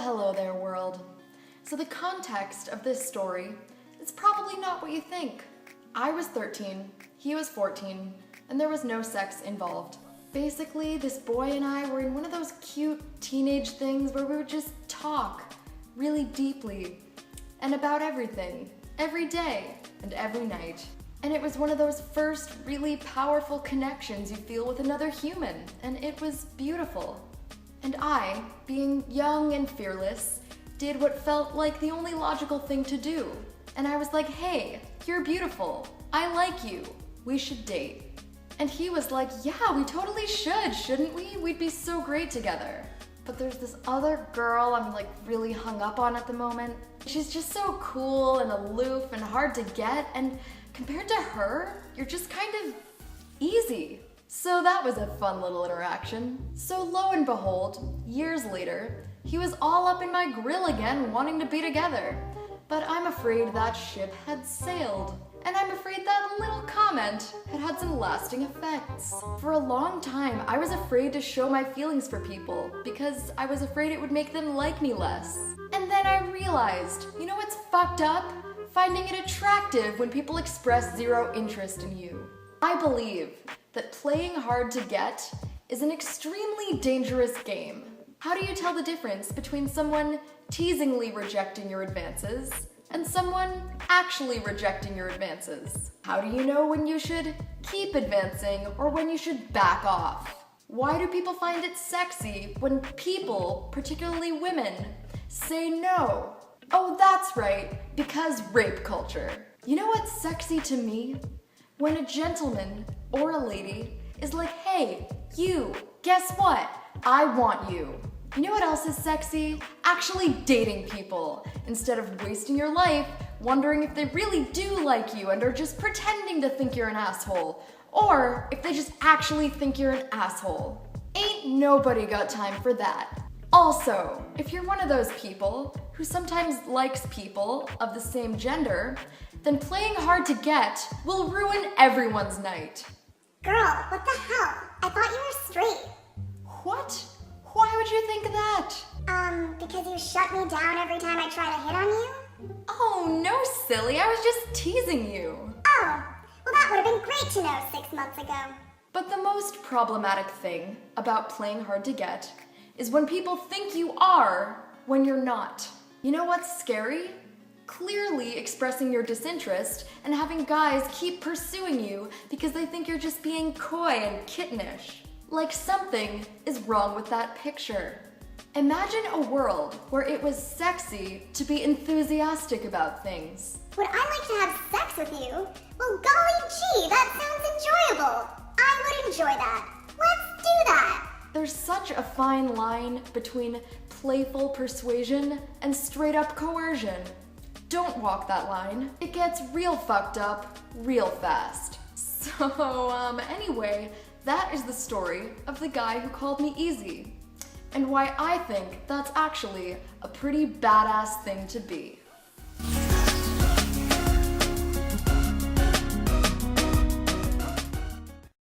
hello there, world. So the context of this story is probably not what you think. I was 13, he was 14, and there was no sex involved. Basically, this boy and I were in one of those cute teenage things where we would just talk really deeply and about everything, every day and every night. And it was one of those first really powerful connections you feel with another human, and it was beautiful. And I, being young and fearless, did what felt like the only logical thing to do. And I was like, hey, you're beautiful. I like you. We should date. And he was like, yeah, we totally should, shouldn't we? We'd be so great together. But there's this other girl I'm like really hung up on at the moment. She's just so cool and aloof and hard to get, and compared to her, you're just kind of easy. So that was a fun little interaction. So lo and behold, years later, he was all up in my grill again wanting to be together. But I'm afraid that ship had sailed. And I'm afraid that little comment had had some lasting effects. For a long time, I was afraid to show my feelings for people because I was afraid it would make them like me less. And then I realized, you know what's fucked up? Finding it attractive when people express zero interest in you. I believe that playing hard to get is an extremely dangerous game. How do you tell the difference between someone teasingly rejecting your advances and someone actually rejecting your advances? How do you know when you should keep advancing or when you should back off? Why do people find it sexy when people, particularly women, say no? Oh, that's right, because rape culture. You know what's sexy to me? When a gentleman or a lady is like, hey, you, guess what? I want you. You know what else is sexy? Actually dating people, instead of wasting your life wondering if they really do like you and are just pretending to think you're an asshole, or if they just actually think you're an asshole. Ain't nobody got time for that. Also, if you're one of those people who sometimes likes people of the same gender, then playing hard to get will ruin everyone's night. Girl, what the hell? I thought you were straight. What? Why would you think that? Because you shut me down every time I try to hit on you? Oh, no, silly. I was just teasing you. Oh, well that would have been great to know 6 months ago. But the most problematic thing about playing hard to get is when people think you are when you're not. You know what's scary? Clearly expressing your disinterest and having guys keep pursuing you because they think you're just being coy and kittenish. Like something is wrong with that picture. Imagine a world where it was sexy to be enthusiastic about things. Would I like to have sex with you? Well, golly gee, that sounds enjoyable. I would enjoy that. Let's do that. There's such a fine line between playful persuasion and straight up coercion. Don't walk that line. It gets real fucked up real fast. So, anyway, that is the story of the guy who called me easy, and why I think that's actually a pretty badass thing to be.